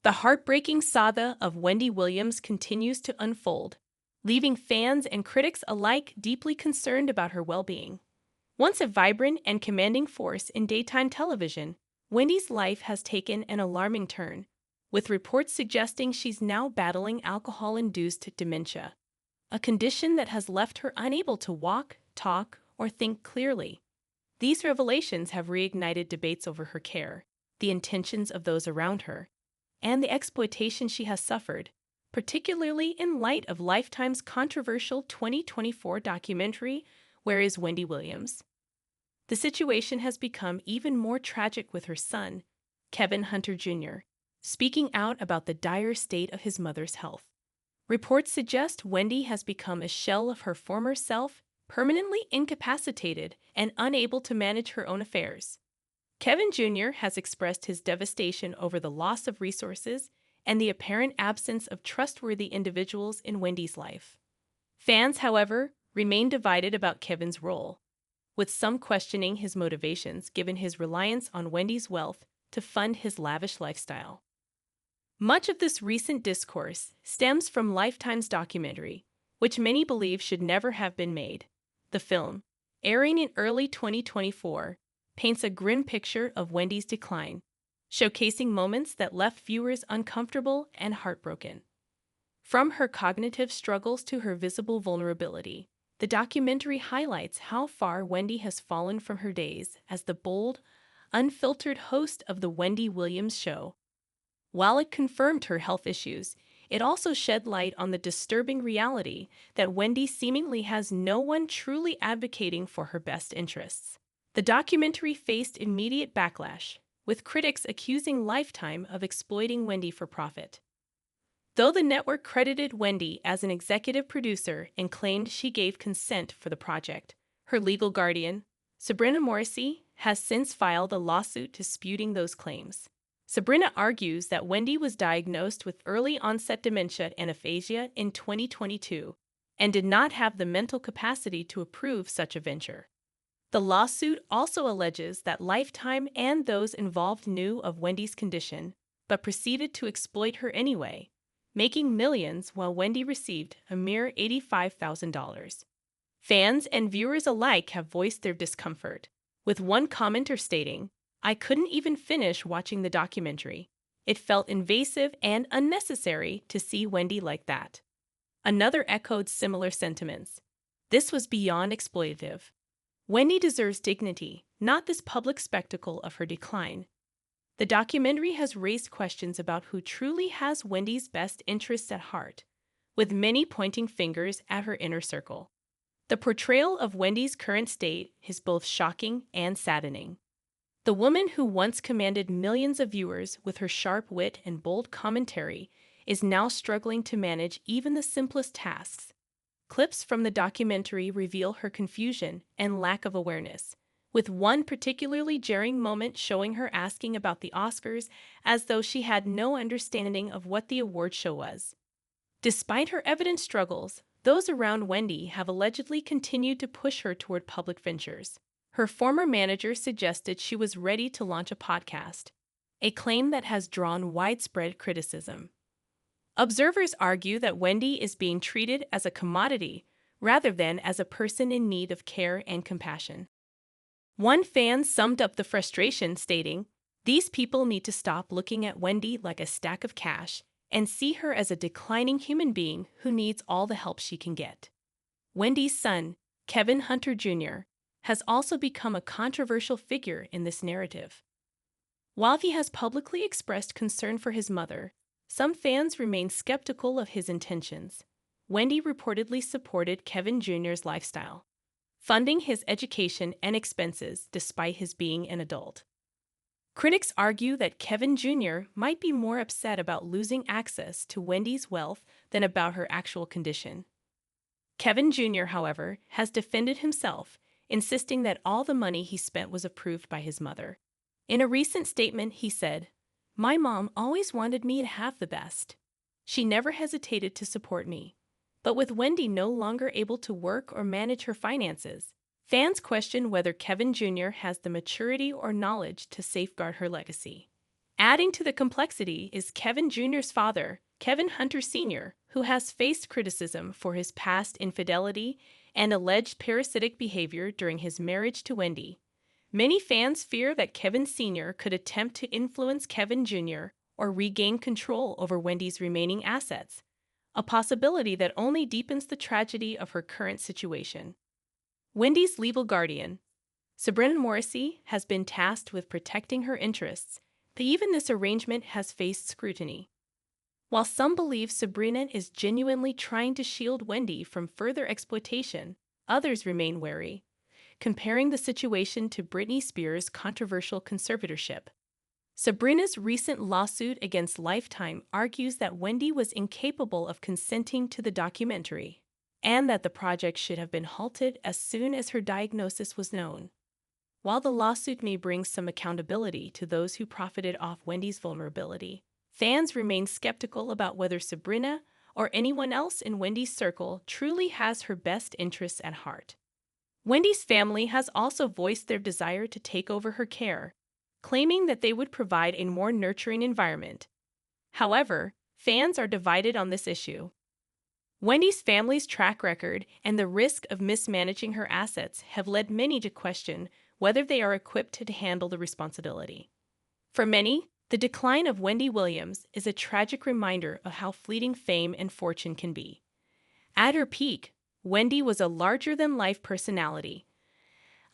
The heartbreaking saga of Wendy Williams continues to unfold, leaving fans and critics alike deeply concerned about her well-being. Once a vibrant and commanding force in daytime television, Wendy's life has taken an alarming turn, with reports suggesting she's now battling alcohol-induced dementia, a condition that has left her unable to walk, talk, or think clearly. These revelations have reignited debates over her care, the intentions of those around her, and the exploitation she has suffered, particularly in light of Lifetime's controversial 2024 documentary, Where is Wendy Williams? The situation has become even more tragic with her son, Kevin Hunter Jr., speaking out about the dire state of his mother's health. Reports suggest Wendy has become a shell of her former self, permanently incapacitated and unable to manage her own affairs. Kevin Jr. has expressed his devastation over the loss of resources and the apparent absence of trustworthy individuals in Wendy's life. Fans, however, remain divided about Kevin's role, with some questioning his motivations given his reliance on Wendy's wealth to fund his lavish lifestyle. Much of this recent discourse stems from Lifetime's documentary, which many believe should never have been made. The film, airing in early 2024, paints a grim picture of Wendy's decline, showcasing moments that left viewers uncomfortable and heartbroken. From her cognitive struggles to her visible vulnerability, the documentary highlights how far Wendy has fallen from her days as the bold, unfiltered host of The Wendy Williams Show. While it confirmed her health issues, it also shed light on the disturbing reality that Wendy seemingly has no one truly advocating for her best interests. The documentary faced immediate backlash, with critics accusing Lifetime of exploiting Wendy for profit. Though the network credited Wendy as an executive producer and claimed she gave consent for the project, her legal guardian, Sabrina Morrissey, has since filed a lawsuit disputing those claims. Sabrina argues that Wendy was diagnosed with early-onset dementia and aphasia in 2022 and did not have the mental capacity to approve such a venture. The lawsuit also alleges that Lifetime and those involved knew of Wendy's condition, but proceeded to exploit her anyway, making millions while Wendy received a mere $85,000. Fans and viewers alike have voiced their discomfort, with one commenter stating, "I couldn't even finish watching the documentary. It felt invasive and unnecessary to see Wendy like that." Another echoed similar sentiments. "This was beyond exploitative. Wendy deserves dignity, not this public spectacle of her decline." The documentary has raised questions about who truly has Wendy's best interests at heart, with many pointing fingers at her inner circle. The portrayal of Wendy's current state is both shocking and saddening. The woman who once commanded millions of viewers with her sharp wit and bold commentary is now struggling to manage even the simplest tasks. Clips from the documentary reveal her confusion and lack of awareness, with one particularly jarring moment showing her asking about the Oscars as though she had no understanding of what the award show was. Despite her evident struggles, those around Wendy have allegedly continued to push her toward public ventures. Her former manager suggested she was ready to launch a podcast, a claim that has drawn widespread criticism. Observers argue that Wendy is being treated as a commodity rather than as a person in need of care and compassion. One fan summed up the frustration, stating, "These people need to stop looking at Wendy like a stack of cash and see her as a declining human being who needs all the help she can get." Wendy's son, Kevin Hunter Jr., has also become a controversial figure in this narrative. While he has publicly expressed concern for his mother, some fans remain skeptical of his intentions. Wendy reportedly supported Kevin Jr.'s lifestyle, funding his education and expenses despite his being an adult. Critics argue that Kevin Jr. might be more upset about losing access to Wendy's wealth than about her actual condition. Kevin Jr., however, has defended himself, insisting that all the money he spent was approved by his mother. In a recent statement, he said, "My mom always wanted me to have the best. She never hesitated to support me. But with Wendy no longer able to work or manage her finances, fans question whether Kevin Jr. has the maturity or knowledge to safeguard her legacy." Adding to the complexity is Kevin Jr.'s father, Kevin Hunter Sr., who has faced criticism for his past infidelity and alleged parasitic behavior during his marriage to Wendy. Many fans fear that Kevin Sr. could attempt to influence Kevin Jr. or regain control over Wendy's remaining assets, a possibility that only deepens the tragedy of her current situation. Wendy's legal guardian, Sabrina Morrissey, has been tasked with protecting her interests, but even this arrangement has faced scrutiny. While some believe Sabrina is genuinely trying to shield Wendy from further exploitation, others remain wary, comparing the situation to Britney Spears' controversial conservatorship. Sabrina's recent lawsuit against Lifetime argues that Wendy was incapable of consenting to the documentary, and that the project should have been halted as soon as her diagnosis was known. While the lawsuit may bring some accountability to those who profited off Wendy's vulnerability, fans remain skeptical about whether Sabrina or anyone else in Wendy's circle truly has her best interests at heart. Wendy's family has also voiced their desire to take over her care, claiming that they would provide a more nurturing environment. However, fans are divided on this issue. Wendy's family's track record and the risk of mismanaging her assets have led many to question whether they are equipped to handle the responsibility. For many, the decline of Wendy Williams is a tragic reminder of how fleeting fame and fortune can be. At her peak, Wendy was a larger-than-life personality,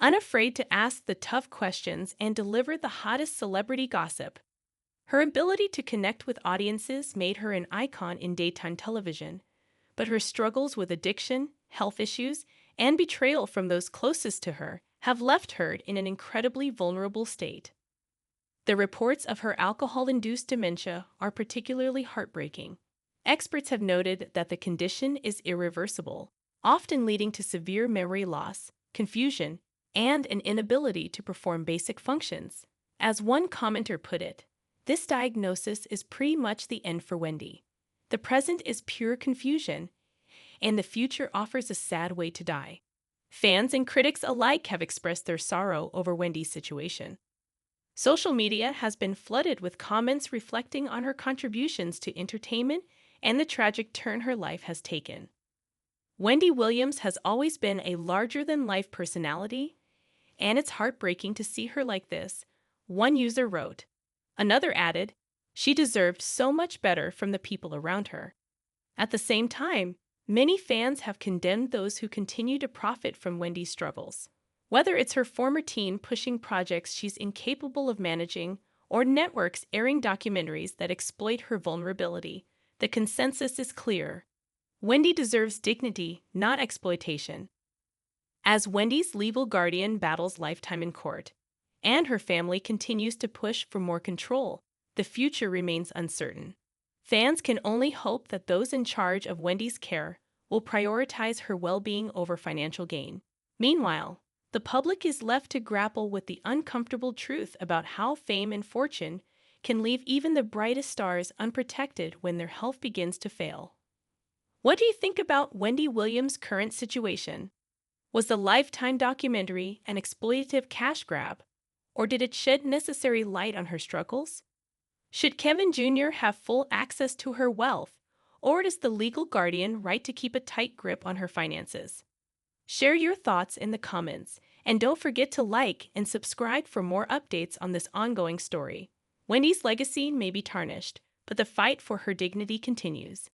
unafraid to ask the tough questions and deliver the hottest celebrity gossip. Her ability to connect with audiences made her an icon in daytime television, but her struggles with addiction, health issues, and betrayal from those closest to her have left her in an incredibly vulnerable state. The reports of her alcohol-induced dementia are particularly heartbreaking. Experts have noted that the condition is irreversible, often leading to severe memory loss, confusion, and an inability to perform basic functions. As one commenter put it, "This diagnosis is pretty much the end for Wendy. The present is pure confusion, and the future offers a sad way to die." Fans and critics alike have expressed their sorrow over Wendy's situation. Social media has been flooded with comments reflecting on her contributions to entertainment and the tragic turn her life has taken. Wendy Williams has always been a larger-than-life personality, and it's heartbreaking to see her like this, one user wrote. Another added, "She deserved so much better from the people around her." At the same time, many fans have condemned those who continue to profit from Wendy's struggles. Whether it's her former team pushing projects she's incapable of managing or networks airing documentaries that exploit her vulnerability, the consensus is clear. Wendy deserves dignity, not exploitation. As Wendy's legal guardian battles Lifetime in court, and her family continues to push for more control, the future remains uncertain. Fans can only hope that those in charge of Wendy's care will prioritize her well-being over financial gain. Meanwhile, the public is left to grapple with the uncomfortable truth about how fame and fortune can leave even the brightest stars unprotected when their health begins to fail. What do you think about Wendy Williams' current situation? Was the Lifetime documentary an exploitative cash grab, or did it shed necessary light on her struggles? Should Kevin Jr. have full access to her wealth, or does the legal guardian right to keep a tight grip on her finances? Share your thoughts in the comments, and don't forget to like and subscribe for more updates on this ongoing story. Wendy's legacy may be tarnished, but the fight for her dignity continues.